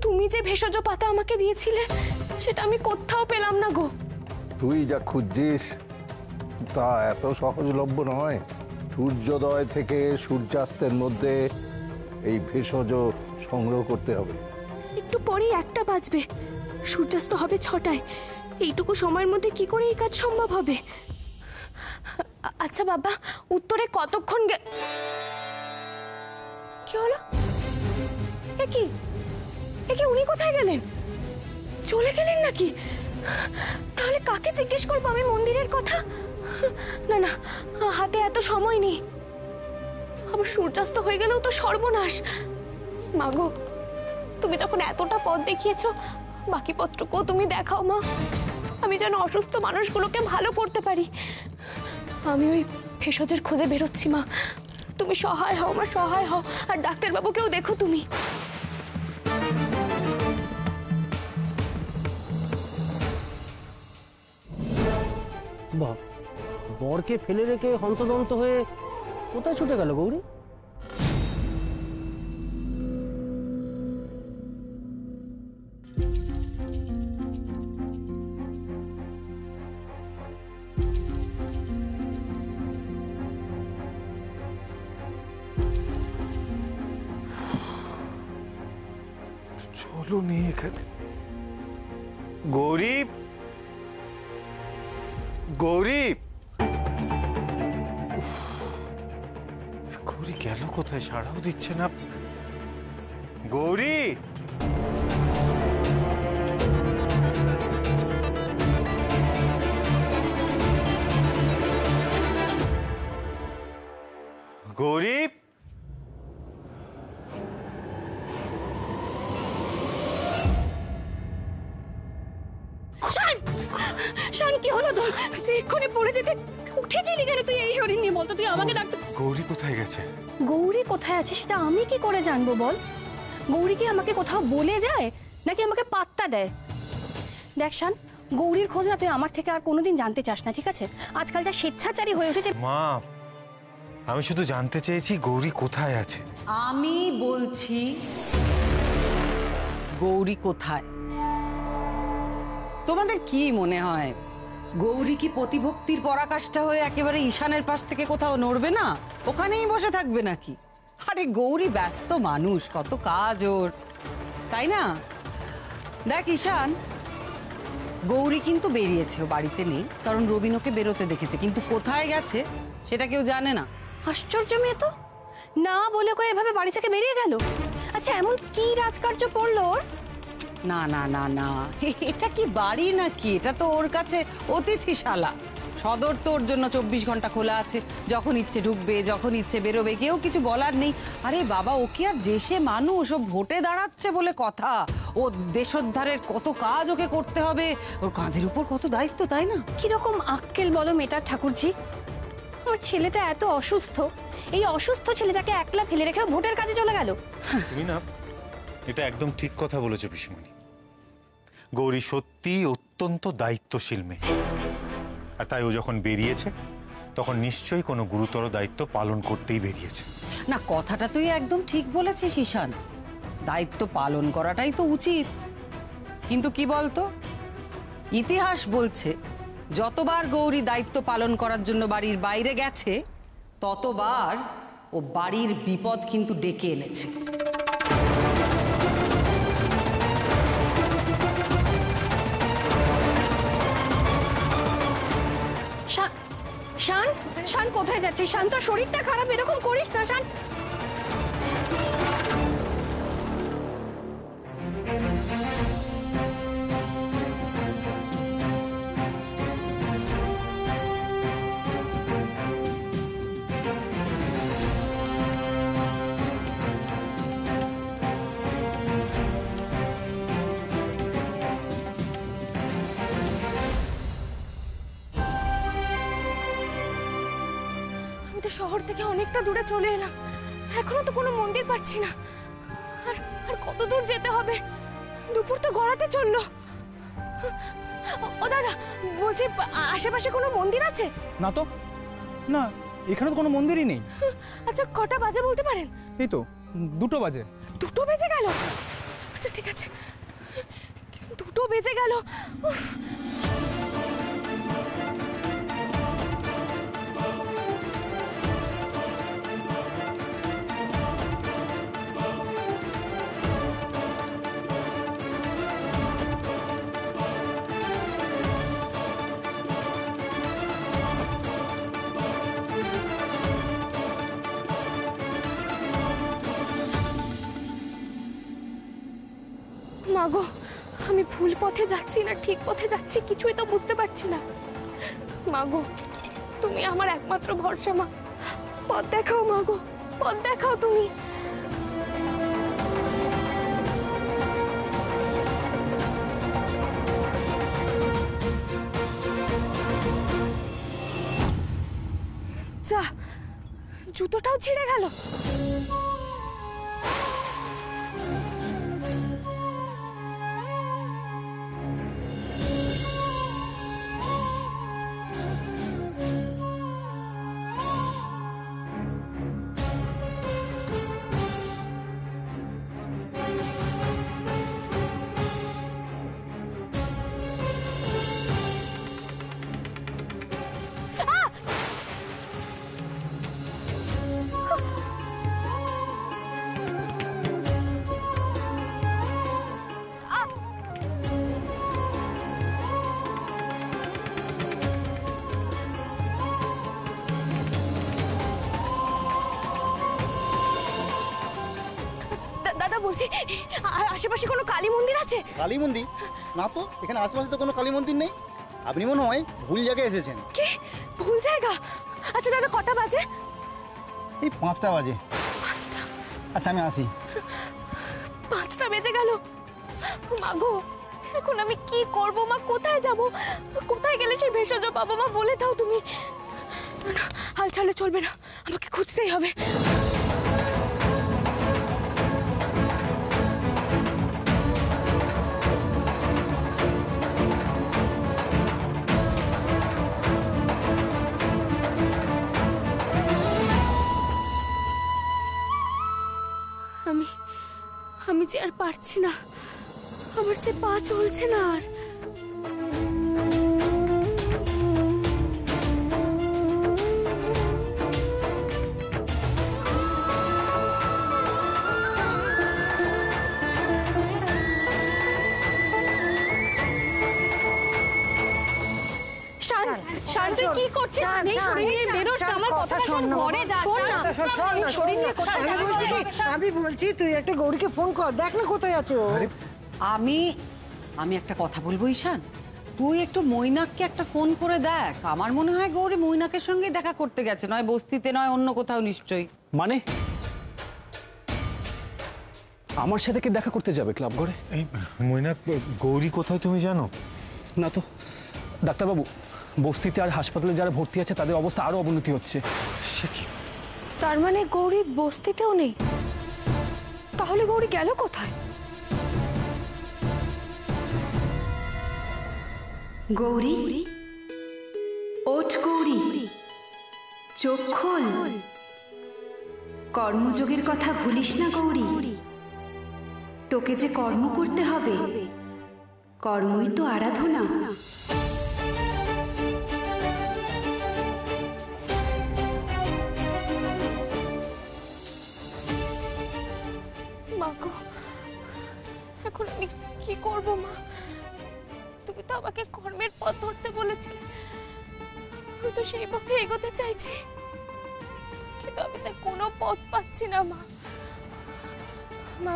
তুমি যে ভেষজ পাতা আমাকে দিয়েছিলে সেটা আমি কোথাও পেলাম না গো। তুই যা খুঁজছিস তা এত সহজলভ্য নয়। সূর্যোদয় থেকে সূর্যাস্তের মধ্যে এই ভেষজ সংগ্রহ করতে হবে। একটু পরেই 1টা বাজবে, সূর্যাস্ত হবে 6টায়। এইটুকু সময়ের মধ্যে কি করে এই কাজ সম্ভব হবে? আচ্ছা বাবা, উত্তরে কতক্ষণ কি হলো? একি উনি কোথায় গেলেন? চলে গেলেন নাকি? তাহলে কাকে জিজ্ঞেস করবো আমি মন্দিরের কথা? না না, হাতে এত সময় নেই। আবার সূর্যাস্ত হয়ে গেলেও তো সর্বনাশ। মাগো, তুমি যখন এতটা পথ দেখিয়েছো, বাকি পথটুকুও তুমি দেখাও মা। আমি যেন অসুস্থ মানুষগুলোকে ভালো করতে পারি। আমি ওই ভেষজের খোঁজে বেরোচ্ছি মা। তুমি সহায় হও মা, সহায় হও। আর ডাক্তারবাবুকেও দেখো তুমি। বাহ, বরকে ফেলে রেখে হন্তদন্ত হয়ে কোথায় ছুটে গেল গৌরী? চলো নেই এখানে। গৌরী, গৌরী, গৌরী গেল কোথায়? সাড়াও দিচ্ছে না। গৌরী, গৌরী, শান, কি হলো তোর? এক্ষুনি পড়ে যেতে উঠেছিলি কেন তুই এই শরীর নিয়ে? বলতো তুই আমাকে ডাক্তার। গৌরী কোথায় গেছে? গৌরী কোথায় আছে সেটা আমি কি করে জানবো বল? গৌরী কি আমাকে কোথাও বলে যায় নাকি আমাকে পাত্তা দেয়? দেখ শান, গৌরীর খোঁজ না তুই আমার থেকে আর কোনোদিন জানতে চাস না, ঠিক আছে? আজকাল যা স্বেচ্ছাচারী হয়ে উঠেছে। মা, আমি শুধু জানতে চেয়েছি গৌরী কোথায় আছে। আমি বলছি গৌরী কোথায়? তোমাদের কি মনে হয় গৌরী কি প্রতিভক্তির পরাকাষ্ঠা হয়ে একেবারে ঈশানের পাশ থেকে কোথাও নড়বে না? ওখানেই বসে থাকবে নাকি? আরে গৌরী ব্যস্ত মানুষ, কত কাজ ওর, তাই না? দেখ ঈশান, গৌরী কিন্তু বেরিয়েছে, ও বাড়িতে নেই, কারণ রবিন ওকে বেরোতে দেখেছে, কিন্তু কোথায় গেছে সেটা কেউ জানে না। আশ্চর্য মেয়ে তো, না বলে কয়ে এভাবে বাড়ি থেকে বেরিয়ে গেল। আচ্ছা, এমন কি রাজকার্য পড়লো ওর? না না না না, এটা কি বাড়ি নাকি? এটা তো ওর কাছে অতিথিশালা। সদর তো ওর জন্য 24 ঘন্টা খোলা আছে, যখন ইচ্ছে ঢুকবে, যখন ইচ্ছে বেরোবে, কেউ কিছু বলার নেই। আরে বাবা, ও কি আর যে সে মানুষ? ও ভোটে দাঁড়াচ্ছে বলে কথা। ও দেশোদ্ধারের কত কাজ ওকে করতে হবে, ওর কাঁধের উপর কত দায়িত্ব, তাই না? কিরকম আক্কেল বলো মেটার ঠাকুরজি? আমার ছেলেটা এত অসুস্থ, এই অসুস্থ ছেলেটাকে একলা ফেলে রেখে ভোটের কাজে চলে গেল। তুমি না, এটা একদম ঠিক কথা বলেছো পিসিমণি। গৌরী সত্যি অত্যন্ত দায়িত্বশীল মেয়ে, আর তাই ও যখন বেরিয়েছে তখন নিশ্চয়ই কোনো গুরুতর দায়িত্ব পালন করতেই বেরিয়েছে। না, কথাটা তুই একদম ঠিক বলেছিস ঈশান, দায়িত্ব পালন করাটাই তো উচিত। কিন্তু কি বলতো, ইতিহাস বলছে যতবার গৌরী দায়িত্ব পালন করার জন্য বাড়ির বাইরে গেছে, ততবার ও বাড়ির বিপদ কিন্তু ডেকে এনেছে। শান, শান কোথায় যাচ্ছিস? শান, তোর শরীরটা খারাপ, এরকম করিস না শান। শহর থেকে অনেকটা দূরে চলে এলাম, এখনো তো কোনো মন্দির পাচ্ছি না। আর আর কত দূর যেতে হবে? দুপুর তো গড়াতে চললো। ও দাদা, বলছি আশেপাশে কোনো মন্দির আছে? না তো, না, এখানে তো কোনো মন্দিরই নেই। আচ্ছা, কটা বাজে বলতে পারেন? এই তো 2টো বাজে। 2টো বেজে গেল? আচ্ছা ঠিক আছে, 2টো বেজে গেল। উফ। মাগো, আমি ভুল পথে যাচ্ছি না ঠিক পথে যাচ্ছি কিছুই তো বুঝতে পারছি না। মাগো, তুমি আমার একমাত্র ভরসা মা, পথ দেখাও মাগো, পথ দেখাও তুমি। যা, জুতোটাও ছিঁড়ে গেল। দাদা বলছি, আশেপাশে কোনো কালী মন্দির আছে? কালী মন্দির? না তো, এখানে আশেপাশে তো কোনো কালী মন্দির নেই। আপনি মনে হয় ভুল জায়গায় এসেছেন। কি ভুল জায়গা? আচ্ছা দাদা, কটা বাজে? এই 5টা বাজে। 5টা? আচ্ছা আমি আসি। 5টা বেজে গেল। মাগো, এখন আমি কি করব মা? কোথায় যাব? কোথায় গেলে সেই ভেষজ পাবো মা? বলে দাও তুমি। না, হাল ছাড়লে চলবে না, আমাকে খুঁজতেই হবে। আমি যে আর পারছি না, আমার যে পা চলছে না আর। শান, তুই কি করছিস? এই শরীর নিয়ে বেরোস না, আমার কথাটা শোন, ঘরে যা। শোন না, এই শরীর নিয়ে কোথায় যাচ্ছিস? আমি বলছি তুই একটা গৌরীকে ফোন কর, দেখ না কোথায় আছে ও। আমি একটা কথা বলবো ঈশান, তুই একটু মৈনাককে একটা ফোন করে দেখ। আমার মনে হয় গৌরী মৈনাকের সঙ্গে দেখা করতে গেছে, নয় বস্তিতে নয় অন্য কোথাও নিশ্চয়ই। মানে আমার সাথে কি দেখা করতে যাবে ক্লাব ঘরে? এই মৈনাক, গৌরী কোথায় তুমি জানো? না তো ডাক্তারবাবু, বস্তিতে আর হাসপাতালে যারা ভর্তি আছে তাদের অবস্থা আরো অবনতি হচ্ছে। সে কি? তার মানে গৌরী বস্তিতেও নেই? তাহলে গৌরী গেল কোথায়? গৌরী, ওঠ গৌরী, চোখ খোল। কর্মযোগের কথা ভুলিস না গৌরী। তোকে যে কর্ম করতে হবে, কর্মই তো আরাধনা। মা গো, এখন আমি কি করব মা? তুমি তো আমাকে কর্মের পথ ধরতে বলেছিলে, আমি তো সেই পথে এগোতে চাইছি, কিন্তু আমি যে কোনো পথ পাচ্ছি না মা। মা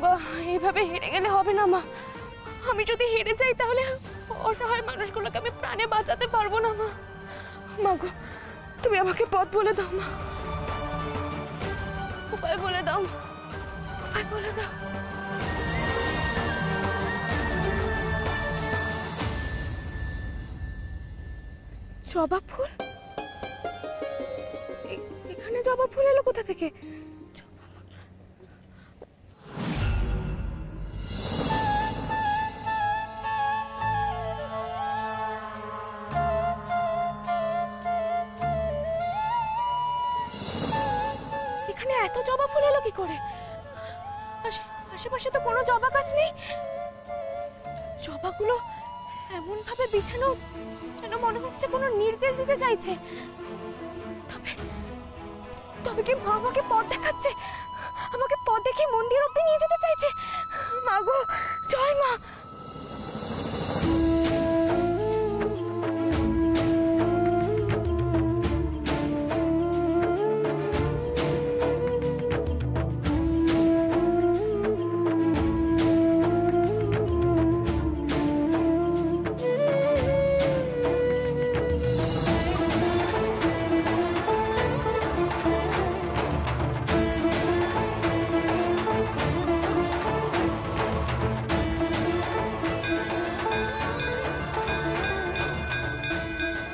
গো, এইভাবে হেরে গেলে হবে না মা। আমি যদি হেরে যাই তাহলে অসহায় মানুষগুলোকে আমি প্রাণে বাঁচাতে পারবো না মা। মা গো, তুমি আমাকে পথ বলে দাও মা, উপায় বলে দাও, উপায় বলে দাও। জবা ফুল? এখানে জবা ফুল এলো কোথা থেকে? এখানে এত জবা ফুল এলো কি করে? আশেপাশে তো কোনো জবা গাছ নেই। জবাগুলো এমন ভাবে বিছানো যেন মনে হচ্ছে কোনো নির্দেশ দিতে চাইছে। তবে তবে কি মা আমাকে পথ দেখাচ্ছে? আমাকে পথ দেখিয়ে মন্দির অব্দি নিয়ে যেতে চাইছে। মা গো, জয় মা।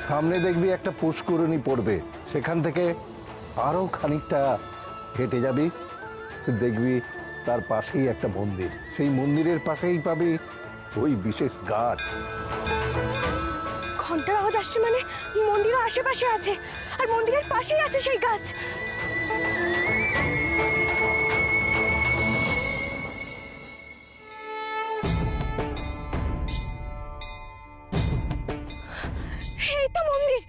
সামনে দেখবি একটা পুষ্করিণী পড়বে, সেখান থেকে আরো খানিকটা হেঁটে যাবি, দেখবি তার পাশেই একটা মন্দির। সেই মন্দিরের পাশেই পাবি ওই বিশেষ গাছ। ঘন্টার আওয়াজ আসছে মানে মন্দিরও আশেপাশে আছে, আর মন্দিরের পাশেই আছে সেই গাছ। এই তো মন্দির।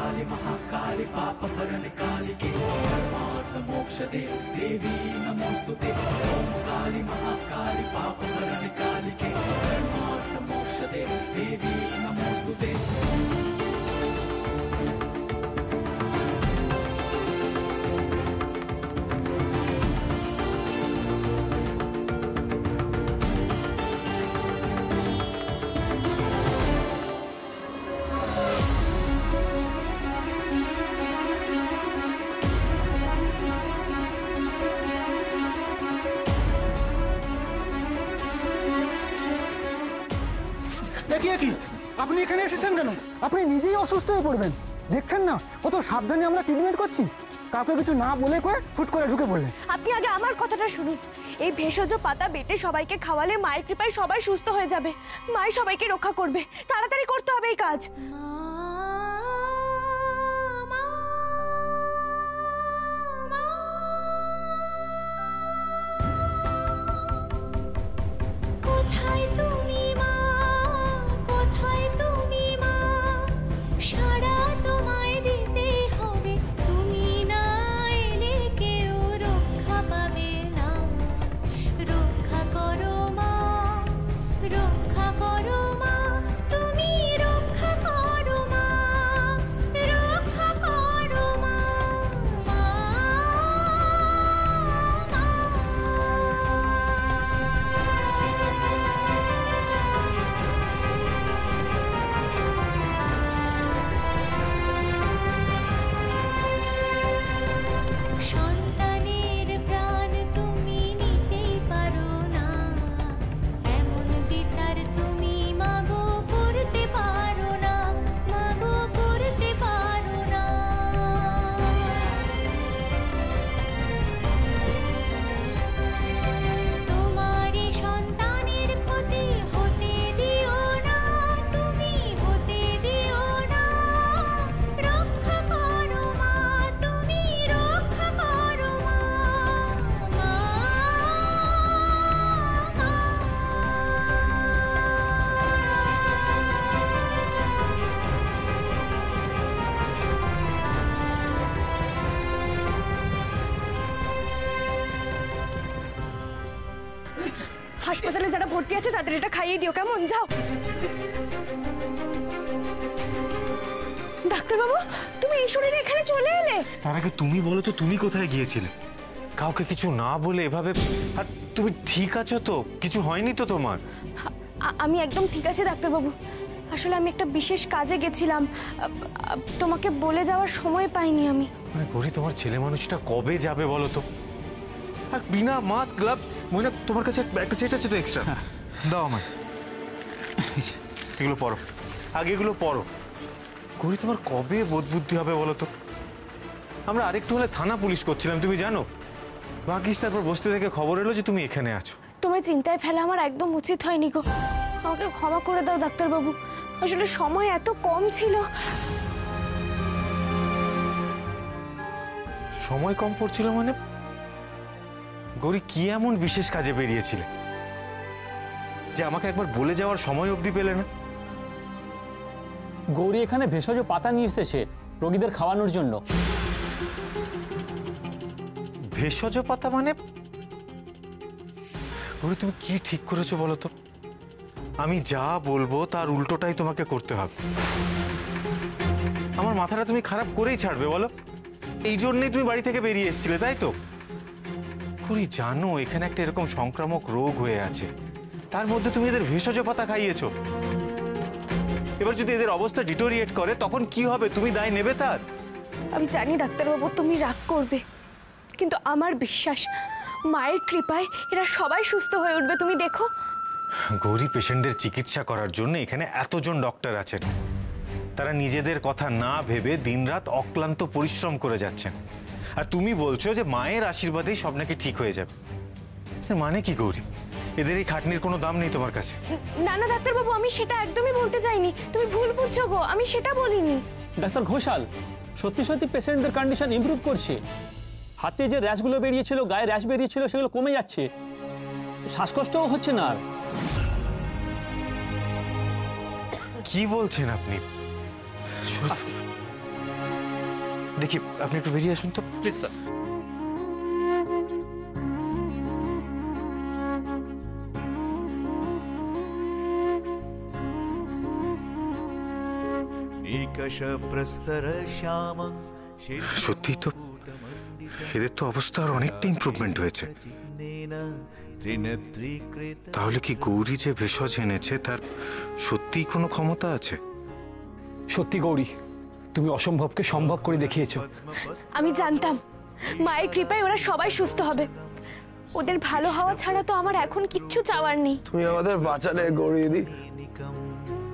काली महाकाली पाप हरण काली के परमार्थ मोक्ष दे देवी नमोस्तुते। ओम काली महाकाली पाप हरण काली के परमार्थ मोक्ष दे देवी नमोस्तुते। কি আপনি এখানে এসেছেন কেন? আপনি নিজেই অসুস্থ হয়ে পড়বেন, দেখছেন না কত সাবধানে আমরা ট্রিটমেন্ট করছি। কাউকে কিছু না বলে কয়ে ফুট করে ঢুকে পড়লেন। আপনি আগে আমার কথাটা শুনুন। এই ভেষজ পাতা বেটে সবাইকে খাওয়ালে মায়ের কৃপায় সবাই সুস্থ হয়ে যাবে। মাই সবাইকে রক্ষা করবে। তাড়াতাড়ি করতে হবে এই কাজ। কোথায় তুমি মা, কোথায় তুমি মা, সারা তোমায় দিতে হবে। তুমি না এলে কেউ রক্ষা পাবে না। রক্ষা করো মা, রক্ষা করো মা, তুমি রক্ষা করো মা, রক্ষা করো মা, মা, সন্তানের প্রাণ তুমি নিতেই পারো না। এমন বিচার তুমি মাগো করতে পারো না, মাগো করতে পারো না। তোমারই সন্তানের ক্ষতি হতে দিও না, তুমি হতে দিও না। রক্ষা করো মা, তুমি রক্ষা করো মা, মা, হাসপাতালে যারা ভর্তি আছে তাদের এটা খাইয়ে দিও, কেমন? যাও। ডাক্তারবাবু, তুমি এই শরীরে এখানে চলে এলে? তার আগে তুমি বলো তো, তুমি কোথায় গিয়েছিলে? কাউকে কিছু না বলে এভাবে। আর তুমি ঠিক আছো তো? কিছু হয়নি তো তোমার? আমি একদম ঠিক আছে ডাক্তারবাবু। আসলে আমি একটা বিশেষ কাজে গেছিলাম, তোমাকে বলে যাওয়ার সময় পাইনি আমি। মানে গৌরী, তোমার ছেলে মানুষটা কবে যাবে বলো তো? আর বিনা মাস্ক, গ্লাভস, মনে তোমার কাছে একটা সেট আছে তো এক্সট্রা? দাও আমায়। এগুলো পরো, আগে এগুলো পরো। গৌরী, তোমার কবে বোধ বুদ্ধি হবে বলো তো? আমরা আরেকটু হলে থানা পুলিশ করছিলাম, তুমি জানো? বাকিস তারপর বসতে থেকে খবর এলো যে তুমি এখানে আছো। তোমায় চিন্তায় ফেলা আমার একদম উচিত হয়নি গো। আমাকে ক্ষমা করে দাও ডাক্তারবাবু, আসলে সময় এত কম ছিল। সময় কম পড়ছিল মানে? গৌরী, কি এমন বিশেষ কাজে বেরিয়েছিলে যে আমাকে একবার বলে যাওয়ার সময় অবধি পেলে না? গৌরী এখানে ভেষজ পাতা নিয়ে এসেছে রোগীদের খাওয়ানোর জন্য। ভেষজ পাতা মানে? গৌরী, তুমি কি ঠিক করেছো বলো তো? আমি যা বলবো তার উল্টোটাই তোমাকে করতে হবে। আমার মাথাটা তুমি খারাপ করেই ছাড়বে বলো? এই জন্যই তুমি বাড়ি থেকে বেরিয়ে এসেছিলে, তাই তো? গৌরী, জানো এখানে একটা এরকম সংক্রামক রোগ হয়ে আছে, তার মধ্যে তুমি এদের ভেষজ পাতা খাইয়েছো। এবার যদি এদের অবস্থা ডিটোরিয়েট করে তখন কি হবে? তুমি দায় নেবে তার? আমি জানি ডাক্তারবাবু তুমি রাগ করবে, কিন্তু আমার বিশ্বাস মায়ের কৃপায় এরা সবাই সুস্থ হয়ে উঠবে, তুমি দেখো। গৌরী, পেশেন্টদের চিকিৎসা করার জন্য এখানে এতজন ডক্টর আছেন, তারা নিজেদের কথা না ভেবে দিনরাত অক্লান্ত পরিশ্রম করে যাচ্ছেন, আর তুমি বলছো যে মায়ের আশীর্বাদেই সব নাকি ঠিক হয়ে যাবে। এর মানে কি গৌরী? এদের এই খাটনির কোনো দাম নেই তোমার কাছে? না না ডাক্তারবাবু, আমি সেটা একদমই বলতে চাইনি, তুমি ভুল বুঝছো গো, আমি সেটা বলিনি। ডাক্তার ঘোষাল, সত্যি সত্যি পেশেন্টদের কন্ডিশন ইমপ্রুভ করছে। হাতে যে র্যাশগুলো বেরিয়েছিল, গায়ে র্যাশ বেরিয়েছিল, সেগুলো কমে যাচ্ছে, শ্বাসকষ্টও হচ্ছে না আর। কি বলছেন আপনি? দেখি, আপনি একটু বেরিয়ে আসুন তো প্লিজ। স্যার, সত্যি তো এদের তো অবস্থা আর অনেকটা ইমপ্রুভমেন্ট হয়েছে। তাহলে কি গৌরী যে ভেষজ এনেছে তার সত্যিই কোনো ক্ষমতা আছে? সত্যি গৌরী, তুমি অসম্ভবকে সম্ভব করে দেখিয়েছো। আমি জানতাম মায়ের কৃপায় ওরা সবাই সুস্থ হবে, ওদের ভালো হওয়া ছাড়া তো আমার এখন কিচ্ছু চাওয়ার নেই। তুমি আমাদের বাঁচালে গৌরী দিদি,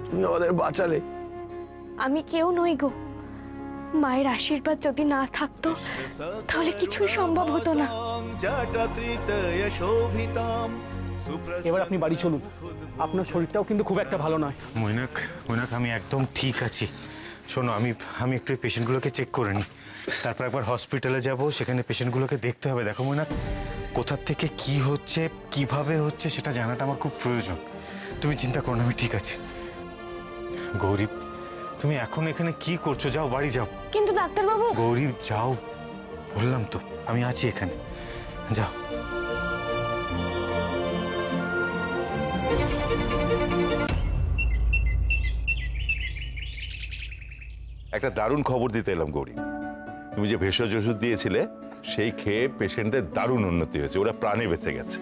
তুমি আমাদের বাঁচালে। আমি কেউ নই গো, মায়ের আশীর্বাদ যদি না থাকতো তাহলে কিছুই সম্ভব হতো না। এবার আপনি বাড়ি চলুন, আপনার শরীরটাও কিন্তু খুব একটা ভালো নয়। মৈনাক, আমি একদম ঠিক আছি। শোনো, আমি একটু পেশেন্টগুলোকে চেক করে নিই, তারপর একবার হসপিটালে যাব, সেখানে পেশেন্টগুলোকে দেখতে হবে। দেখো মৈনাক, কোথা থেকে কি হচ্ছে, কিভাবে হচ্ছে সেটা জানাটা আমার খুব প্রয়োজন। তুমি চিন্তা করো না, আমি ঠিক আছে। গৌরী, তুমি এখন এখানে কি করছো? যাও, বাড়ি যাও। কিন্তু ডাক্তারবাবু। গৌরী, যাও, বললাম তো আমি আছি এখানে, যাও। একটা দারুণ খবর দিতে এলাম গৌরী। তুমি যে ভেষজ ওষুধ দিয়েছিলে সেই খেয়ে পেশেন্টদের দারুণ উন্নতি হয়েছে, ওরা প্রাণে বেঁচে গেছে।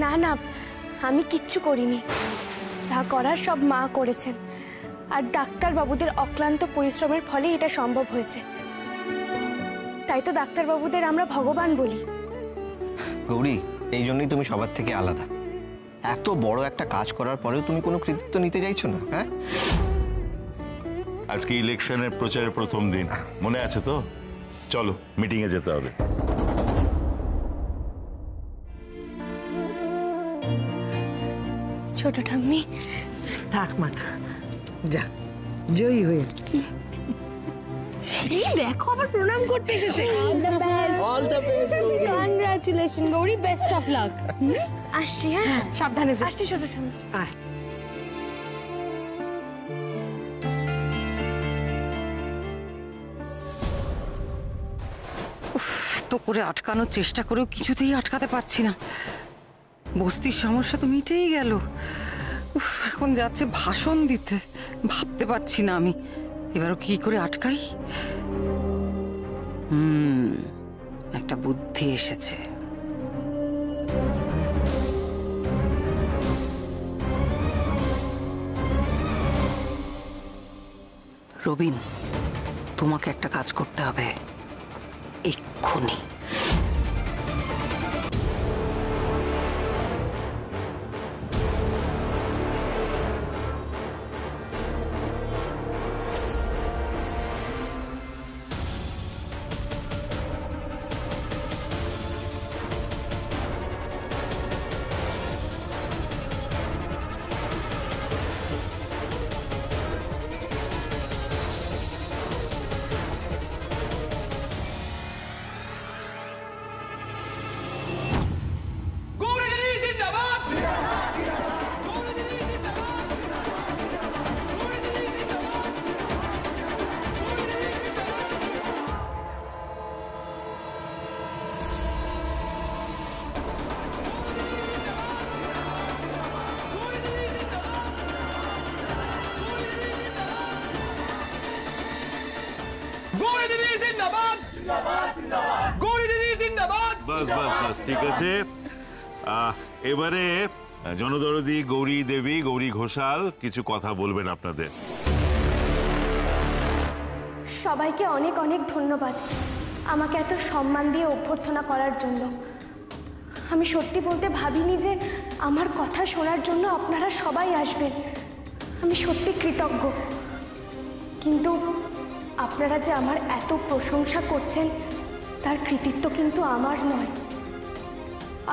না না, আমি কিচ্ছু করিনি, যা করার সব মা করেছেন, আর ডাক্তারবাবুদের অক্লান্ত পরিশ্রমের ফলে এটা সম্ভব হয়েছে। তাই তো ডাক্তারবাবুদের আমরা ভগবান বলি। গৌরী, এই জন্যই তুমি সবার থেকে আলাদা। এত বড় একটা কাজ করার পরেও তুমি কোনো কৃতিত্ব নিতে চাইছো না? হ্যাঁ, আজকে ইলেকশনের প্রচারের প্রথম দিন, মনে আছে তো? চলো, মিটিংয়ে যেতে হবে। ছোট ঠাম্মি, থাক মাথা, যা জয়ী হয়ে। এই দেখো, আবার প্রণাম করতে এসেছে। All the best, all the best Gauri. Congratulation Gauri, best of luck. আসছি, হ্যাঁ সাবধানে যাও। আসছি ছোট ঠাম্মি। তো করে আটকানোর চেষ্টা করেও কিছুতেই আটকাতে পারছি না। বস্তির সমস্যা তো মিটেই গেল, এখন যাচ্ছে ভাষণ দিতে। ভাবতে পারছি না আমি এবারও কি করে আটকাই। একটা বুদ্ধি এসেছে। রবিন, তোমাকে একটা কাজ করতে হবে এক্ষুনি। গৌরী দিদি জিন্দাবাদ। বাস বাস বাস, ঠিক আছে। এবারে জনদরদি গৌরী দেবী, গৌরী ঘোষাল কিছু কথা বলবেন আপনাদের। সবাইকে অনেক অনেক ধন্যবাদ আমাকে এত সম্মান দিয়ে অভ্যর্থনা করার জন্য। আমি সত্যি বলতে ভাবিনি যে আমার কথা শোনার জন্য আপনারা সবাই আসবেন। আমি সত্যি কৃতজ্ঞ। কিন্তু আপনারা যে আমার এত প্রশংসা করছেন তার কৃতিত্ব কিন্তু আমার নয়।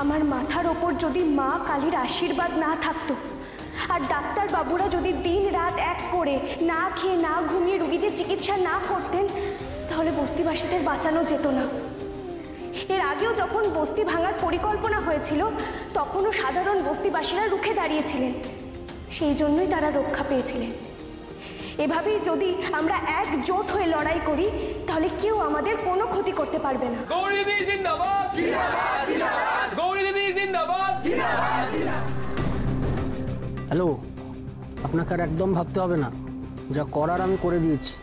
আমার মাথার ওপর যদি মা কালীর আশীর্বাদ না থাকতো, আর ডাক্তারবাবুরা যদি দিন রাত এক করে না খেয়ে না ঘুমিয়ে রুগীদের চিকিৎসা না করতেন, তাহলে বস্তিবাসীদের বাঁচানো যেত না। এর আগেও যখন বস্তি ভাঙার পরিকল্পনা হয়েছিল, তখনও সাধারণ বস্তিবাসীরা রুখে দাঁড়িয়েছিলেন, সেই জন্যই তারা রক্ষা পেয়েছিলেন। এভাবেই যদি আমরা একজোট হয়ে লড়াই করি, তাহলে কেউ আমাদের কোনো ক্ষতি করতে পারবে না। গৌরী দিদি জিন্দাবাদ। গৌরী দিদি জিন্দাবাদ। হ্যালো, আপনাকে আর একদম ভাবতে হবে না, যা করার আমি করে দিয়েছি।